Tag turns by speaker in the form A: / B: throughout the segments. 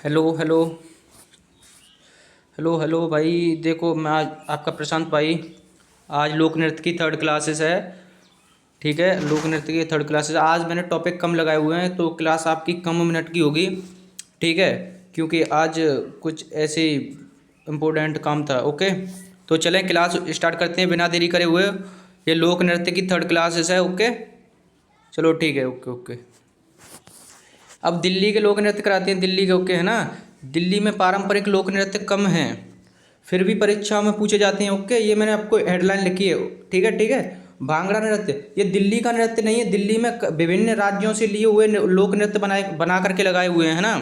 A: Hello hello. Hello hello भाई। देखो मैं आज आपका प्रशांत भाई। आज लोक नृत्य की थर्ड क्लासेस है। ठीक है, लोक नृत्य की थर्ड क्लासेस। आज मैंने टॉपिक कम लगाए हुए हैं तो क्लास आपकी कम मिनट की होगी। ठीक है, क्योंकि आज कुछ ऐसे इम्पोर्टेंट काम था। ओके, तो चलें क्लास स्टार्ट करते हैं बिना देरी करे हुए। ये लोक नृत्य की थर्ड क्लासेस है। ओके, चलो ठीक है। Okay okay. अब दिल्ली के लोक नृत्य कराते हैं, दिल्ली के। ओके है ना। दिल्ली में पारंपरिक लोक नृत्य कम हैं, फिर भी परीक्षाओं में पूछे जाते हैं। ओके, ये मैंने आपको हेडलाइन लिखी है। ठीक है ठीक है। भांगड़ा नृत्य ये दिल्ली का नृत्य नहीं है, दिल्ली में विभिन्न राज्यों से लिए हुए लोक नृत्य बना करके लगाए हुए हैं ना।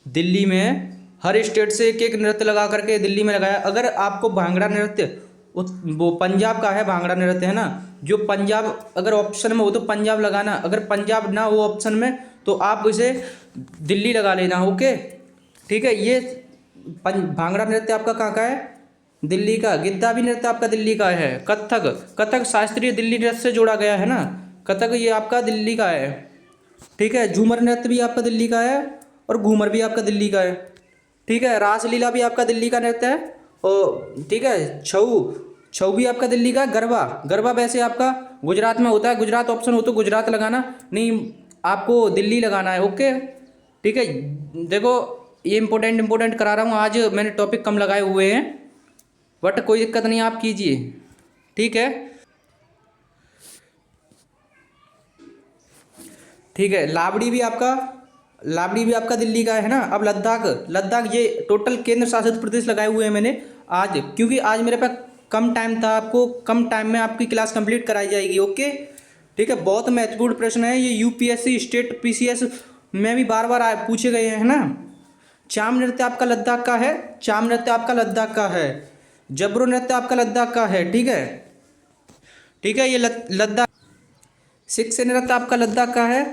A: दिल्ली में हर स्टेट से एक एक नृत्य लगा करके दिल्ली में लगाया। अगर आपको भांगड़ा नृत्य वो पंजाब का है, भांगड़ा नृत्य है ना, जो पंजाब अगर ऑप्शन में हो तो पंजाब लगाना, अगर पंजाब ना हो ऑप्शन में तो आप इसे दिल्ली लगा लेना। ओके ठीक है। ये भांगड़ा नृत्य आपका कहाँ का है? दिल्ली का। गिद्दा भी नृत्य आपका दिल्ली का है। कथक, कथक शास्त्रीय दिल्ली नृत्य से जोड़ा गया है ना। कथक ये आपका दिल्ली का है। ठीक है। झूमर नृत्य भी आपका दिल्ली का है और घूमर भी आपका दिल्ली का है। ठीक है। रासलीला भी आपका दिल्ली का नृत्य है। और ठीक है, छऊ, छऊ भी आपका दिल्ली का है। गरबा, गरबा वैसे आपका गुजरात में होता है। गुजरात ऑप्शन हो तो गुजरात लगाना, नहीं आपको दिल्ली लगाना है। ओके ठीक है। देखो ये इंपॉर्टेंट करा रहा हूँ, आज मैंने टॉपिक कम लगाए हुए हैं, बट कोई दिक्कत नहीं, आप कीजिए। ठीक है ठीक है। लावड़ी भी आपका दिल्ली का है ना। अब लद्दाख, लद्दाख ये टोटल केंद्र शासित प्रदेश लगाए हुए हैं मैंने आज, क्योंकि आज मेरे पास कम टाइम था। आपको कम टाइम में आपकी क्लास कंप्लीट कराई जाएगी। ओके ठीक है। बहुत महत्वपूर्ण प्रश्न है ये, यूपीएससी स्टेट पीसीएस में भी बार बार पूछे गए हैं ना। चाम नृत्य आपका लद्दाख का है। चाम नृत्य आपका लद्दाख का है। जबरो नृत्य आपका लद्दाख का है। ठीक है ठीक है। ये लद्दाख। सिक्स नृत्य आपका लद्दाख का है।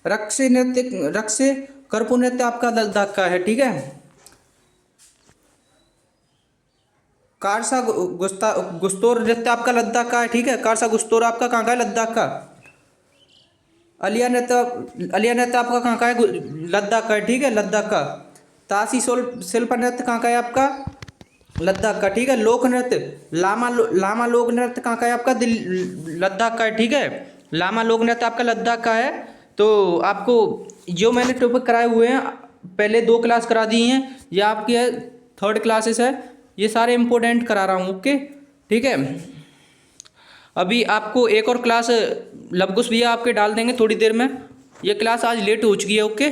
A: रक्से करपो नृत्य आपका लद्दाख का है। ठीक है। कारसा गुस्तोर नृत्य आपका लद्दाख का है। ठीक है। कारसा गुस्तोर आपका कहाँ का है? लद्दाख का। अलिया नृत्य, अलिया नृत्य आपका कहाँ का है? लद्दाख का है। ठीक है, लद्दाख का। तासी सोल शिल्प नृत्य कहाँ का है आपका? लद्दाख का। ठीक है। लोक नृत्य लामा लोक नृत्य कहाँ का है आपका? लद्दाख का है। ठीक है। लामा लोक नृत्य आपका लद्दाख का है। तो आपको जो मैंने टॉपिक कराए हुए हैं, पहले दो क्लास करा दी हैं, ये आपकी है थर्ड क्लासेस है, ये सारे इंपॉर्टेंट करा रहा हूँ। ओके ठीक है। अभी आपको एक और क्लास लवकुश भैया आपके डाल देंगे थोड़ी देर में। ये क्लास आज लेट हो चुकी है। ओके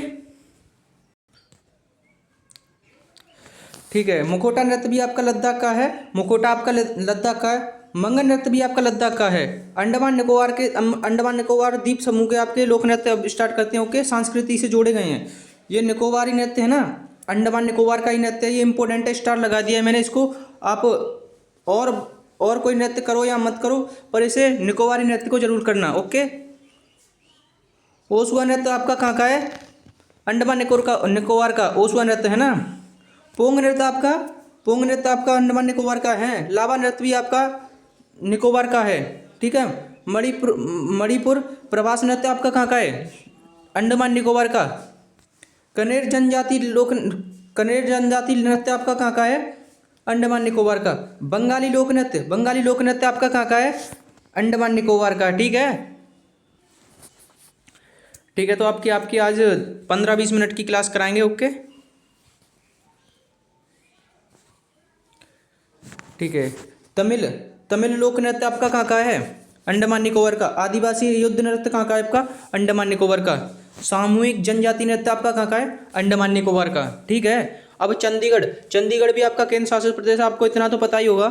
A: ठीक है। मुखोटा नृत्य भी आपका लद्दाख का है। मुखोटा आपका लद्दाख का है। मंगन नृत्य भी आपका लद्दाख का है। अंडमान निकोबार द्वीप समूह के आपके लोक नृत्य अब स्टार्ट करते हैं। ओके, संस्कृति से जोड़े गए हैं। ये निकोबारी नृत्य है ना, अंडमान निकोबार का ही नृत्य है। ये इंपॉर्टेंट है, स्टार लगा दिया है मैंने इसको। आप और और कोई नृत्य करो या मत करो, पर इसे निकोबारी नृत्य को जरूर करना। ओके। ओसुआ नृत्य आपका कहाँ का है? अंडमान निकोबार का ओसुआ नृत्य है ना। पोंग नृत्य आपका, पोंग नृत्य आपका अंडमान निकोबार का है। लावा नृत्य भी आपका निकोबार का है। ठीक है। मणिपुर मणिपुर प्रवास नृत्य आपका कहाँ का है? अंडमान निकोबार का। कनेर जनजाति लोक कनेर जनजाति नृत्य आपका कहाँ का है? अंडमान निकोबार का। बंगाली लोक नृत्य, बंगाली लोक नृत्य आपका कहाँ का है? अंडमान निकोबार का। ठीक है ठीक है। तो आपकी आपकी आज 15-20 मिनट की क्लास कराएंगे। ओके ठीक है। तमिल, तमिल लोक नृत्य आपका कहाँ का है? अंडमान निकोबार का। आदिवासी युद्ध नृत्य कहाँ का है आपका? अंडमान निकोबार का। सामूहिक जनजाति नृत्य आपका कहाँ का है? अंडमान निकोबार का। ठीक है। अब चंडीगढ़, चंडीगढ़ भी आपका केंद्र शासित प्रदेश, आपको इतना तो पता ही होगा।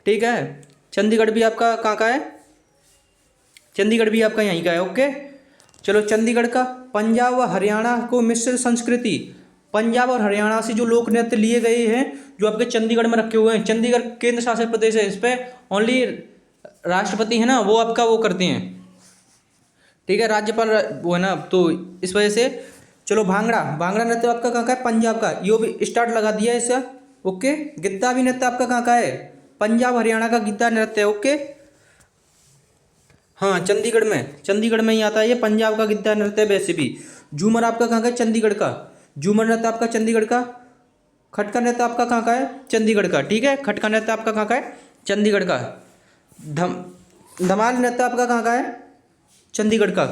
A: ठीक है। चंडीगढ़ भी आपका कहाँ का है? चंडीगढ़ भी आपका यहीं का है। ओके चलो, चंडीगढ़ का। पंजाब व हरियाणा को मिश्र संस्कृति, पंजाब और हरियाणा से जो लोक नृत्य लिए गए हैं जो आपके चंडीगढ़ में रखे हुए हैं। चंडीगढ़ केंद्र शासित प्रदेश है, इस पर ओनली राष्ट्रपति है ना, वो आपका वो करते हैं। ठीक है, राज्यपाल वो है ना, तो इस वजह से। चलो, भांगड़ा, भांगड़ा नृत्य आपका कहाँ का है? पंजाब का। यो भी स्टार्ट लगा दिया है इसका। ओके। गिद्दा भी नृत्य आपका कहाँ का है? पंजाब हरियाणा का गिद्दा नृत्य है। ओके हाँ, चंडीगढ़ में ही आता है ये, पंजाब का गिद्दा नृत्य है वैसे भी। झूमर आपका कहाँ का है? चंडीगढ़ का। झूमर नृत्य आपका चंडीगढ़ का। खटका नृत्य आपका कहाँ का है? चंडीगढ़ का। ठीक है, खटका नृत्य आपका कहाँ का है? चंडीगढ़ का। धम धमाल नृत्य आपका कहाँ का है? चंडीगढ़ का।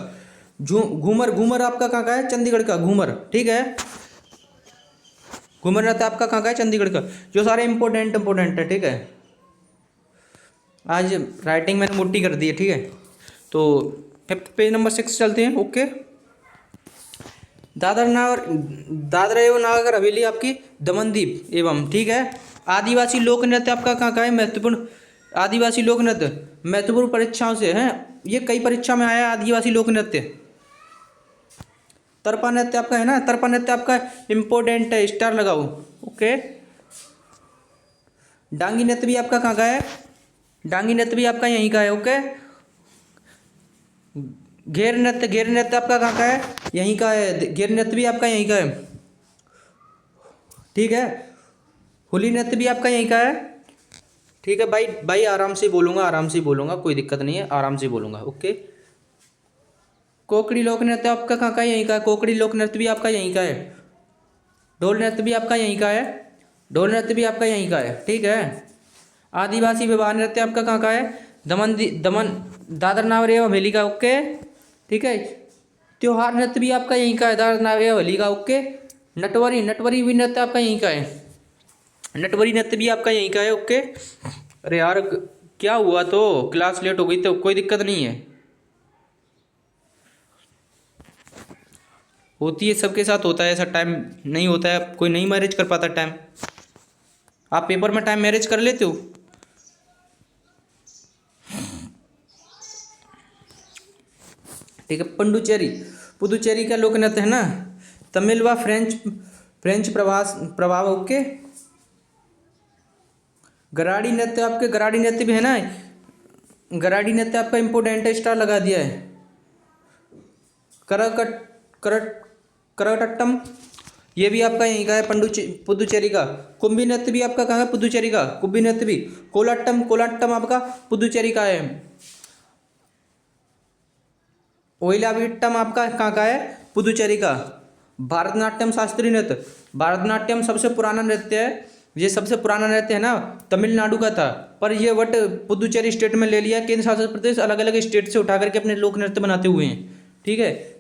A: घूमर घूमर आपका कहाँ का है? चंडीगढ़ का घूमर। ठीक है, घूमर नृत्य आपका कहाँ का है? चंडीगढ़ का। जो सारे इंपॉर्टेंट है। ठीक है, आज राइटिंग मैंने मोटी कर दी है। ठीक है, तो पेज नंबर 6 चलते हैं। ओके, दादरा एवं नागर हवेली आपकी दमनदीप एवं। ठीक है, आदिवासी लोक नृत्य आपका कहाँ का है? महत्वपूर्ण आदिवासी लोक नृत्य महत्वपूर्ण परीक्षाओं से है, ये कई परीक्षा में आया है आदिवासी लोक नृत्य। तरपा नृत्य आपका है ना, तरपा नृत्य आपका इंपॉर्टेंट है, स्टार लगाओ। ओके, डांगी नृत्य भी आपका कहाँ का है? डांगी नृत्य भी आपका यहीं का है। ओके, घेर नृत्य आपका कहाँ का है? यहीं का है। घेर नृत्य भी आपका यहीं का है। ठीक है, होली नृत्य भी आपका यहीं का है। ठीक है भाई, आराम से बोलूँगा, कोई दिक्कत नहीं है, आराम से बोलूँगा। ओके, कोकड़ी लोक नृत्य आपका कहाँ का है? यहीं का है। कोकड़ी लोक नृत्य भी आपका यहीं का है। ढोल नृत्य भी आपका यहीं का है। ढोल नृत्य भी आपका यहीं का है। ठीक है, आदिवासी विवाह नृत्य आपका कहाँ का है? दमन दादर नगर एवं हवेली का। ओके, ठीक है, त्योहार नृत्य भी आपका यहीं का है, दादर नगर एवं हवेली का। ओके, नटवरी भी नृत्य आपका यहीं का है। नटवरी नृत्य भी आपका यहीं का है। ओके, अरे यार क्या हुआ, तो क्लास लेट हो गई तो कोई दिक्कत नहीं है, होती है, सबके साथ होता है ऐसा। टाइम नहीं होता है, कोई नहीं मैनेज कर पाता टाइम। आप पेपर में टाइम मैनेज कर लेते हो? ठीक है, पुदुचेरी का लोक नृत्य है ना, तमिल व फ्रेंच प्रभाव। ओके, गराड़ी नृत्य भी है ना, गराड़ी नृत्य आपका इंपोर्टेंट है, स्टार लगा दिया है। करकटम ये भी आपका यहीं का है, पुदुचेरी का। कुंभी नृत्य भी आपका कहाँ है? पुदुचेरी का। कुंभी नृत्य भी। कोलाट्टम आपका पुदुचेरी का है। ओइलाविट्टम आपका कहाँ का है? पुदुचेरी का। भारतनाट्यम शास्त्रीय नृत्य, भारतनाट्यम सबसे पुराना नृत्य है, ये सबसे पुराना नृत्य है ना, तमिलनाडु का था, पर ये पुदुचेरी स्टेट में ले लिया। केंद्र शासित प्रदेश अलग अलग स्टेट से उठा करके अपने लोक नृत्य बनाते हुए हैं। ठीक है,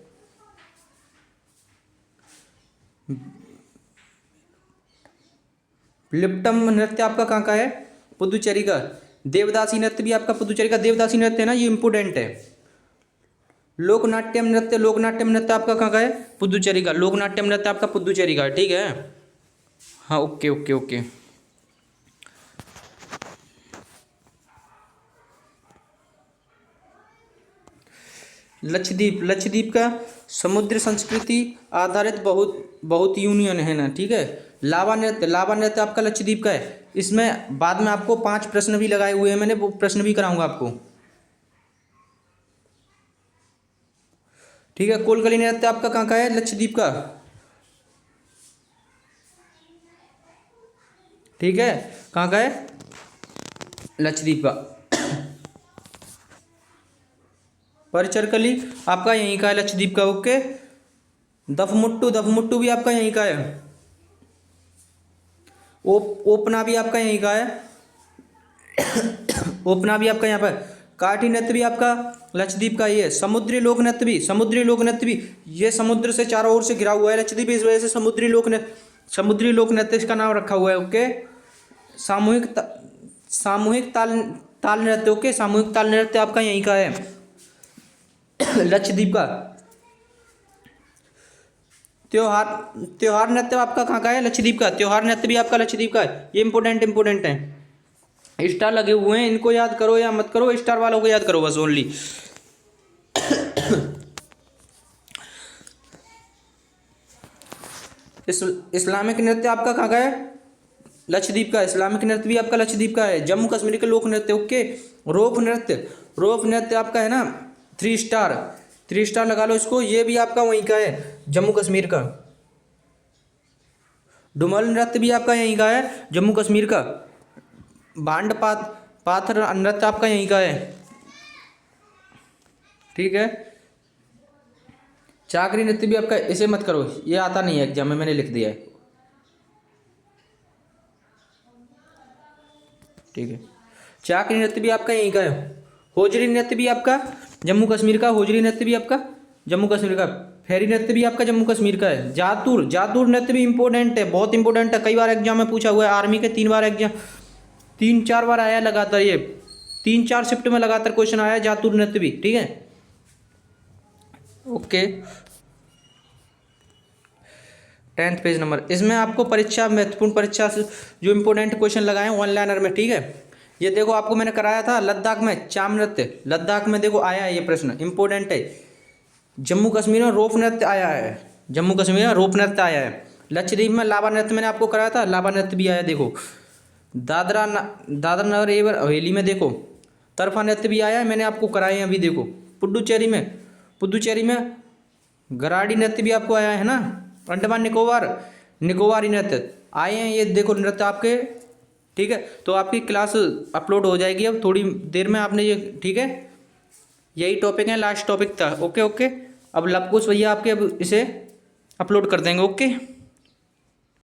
A: लिप्टम नृत्य आपका कहाँ का है? पुदुचेरी का। देवदासी नृत्य भी आपका पुदुचेरी का। देवदासी नृत्य है ना, ये इंपोर्टेंट है। लोकनाट्यम नृत्य आपका कहाँ का है? पुदुचेरी का। लोकनाट्यम नृत्य आपका पुदुचेरी का। ठीक है, हाँ, ओके ओके ओके। लक्षद्वीप का समुद्र संस्कृति आधारित बहुत यूनियन है ना। ठीक है, लावा नृत्य आपका लक्षद्वीप का है। इसमें बाद में आपको 5 प्रश्न भी लगाए हुए हैं मैंने, वो प्रश्न भी कराऊंगा आपको। ठीक है, कोलकली नृत्य आपका कहाँ का है? लक्षद्वीप का। ठीक है, कहाँ का है? लक्षद्वीप का। परिचरकली आपका यहीं का है, लक्षद्वीप का। ओके, दफमुट्टू भी आपका यहीं का है। ओपना भी आपका यहीं का है। ओपना भी आपका यहाँ पर। काठी नृत्य भी आपका लक्षद्वीप का ही है। समुद्री लोक नृत्य भी ये समुद्र से चारों ओर से घिरा हुआ है लक्षद्वीप, इस वजह से समुद्री लोक नृत्य इसका नाम रखा हुआ है। ओके, सामूहिक ताल नृत्य। ओके, सामूहिक ताल नृत्य आपका यहीं का है, लक्षद्वीप का। त्योहार नृत्य आपका कहाँ का है? लक्षद्वीप का। त्योहार नृत्य भी आपका लक्षद्वीप का है। ये इंपोर्टेंट है, स्टार लगे हुए हैं, इनको याद करो या मत करो, स्टार वालों को याद करो बस ओनली। इस्लामिक नृत्य आपका कहाँ का है? लक्षद्वीप का। इस्लामिक नृत्य भी आपका लक्षद्वीप का है। जम्मू कश्मीर के लोक नृत्य। ओके, रोप नृत्य आपका है ना, 3 स्टार लगा लो इसको, ये भी आपका वहीं का है, जम्मू कश्मीर का। डुमल नृत्य भी आपका यहीं का है, जम्मू कश्मीर का। भांड पाथर नृत्य आपका यहीं का है। ठीक है, चाकरी नृत्य भी आपका, इसे मत करो, ये आता नहीं है एग्जाम में, मैंने लिख दिया है। ठीक है। चाकरी नृत्य भी आपका यहीं का है। होजरी नृत्य भी आपका जम्मू कश्मीर का, होजरी नृत्य भी आपका जम्मू कश्मीर का, फेरी नृत्य भी आपका जम्मू कश्मीर का है। जातुर, जातुर नृत्य भी इंपॉर्टेंट है, बहुत इंपॉर्टेंट है, कई बार एग्जाम में पूछा हुआ है। आर्मी के 3 बार एग्जाम, 3-4 बार आया है लगातार, ये 3-4 शिफ्ट में लगातार क्वेश्चन आया है जातुर नृत्य भी, ठीक है। ओके, 10th पेज नंबर, इसमें आपको परीक्षा, महत्वपूर्ण परीक्षा से जो इंपॉर्टेंट क्वेश्चन लगाए हैं ऑनलाइनर में, ठीक है। ये देखो आपको मैंने कराया था लद्दाख में चाम नृत्य, लद्दाख में देखो आया है ये प्रश्न, इंपॉर्टेंट है। जम्मू कश्मीर में रोप नृत्य आया है, जम्मू कश्मीर में रोप नृत्य आया है। लक्षद्वीप में लावा नृत्य मैंने आपको कराया था, लावा नृत्य भी आया देखो। दादरा नगर हवेली में देखो तरफा नृत्य भी आया है, मैंने आपको कराए हैं अभी देखो। पुडुचेरी में गराडी नृत्य भी आपको आया है ना। अंडमान निकोबारी नृत्य आए हैं, ये देखो नृत्य आपके, ठीक है। तो आपकी क्लास अपलोड हो जाएगी अब थोड़ी देर में, आपने ये, ठीक है। यही टॉपिक है, लास्ट टॉपिक था। ओके ओके, अब लवकुश भैया आपके अब इसे अपलोड कर देंगे। ओके।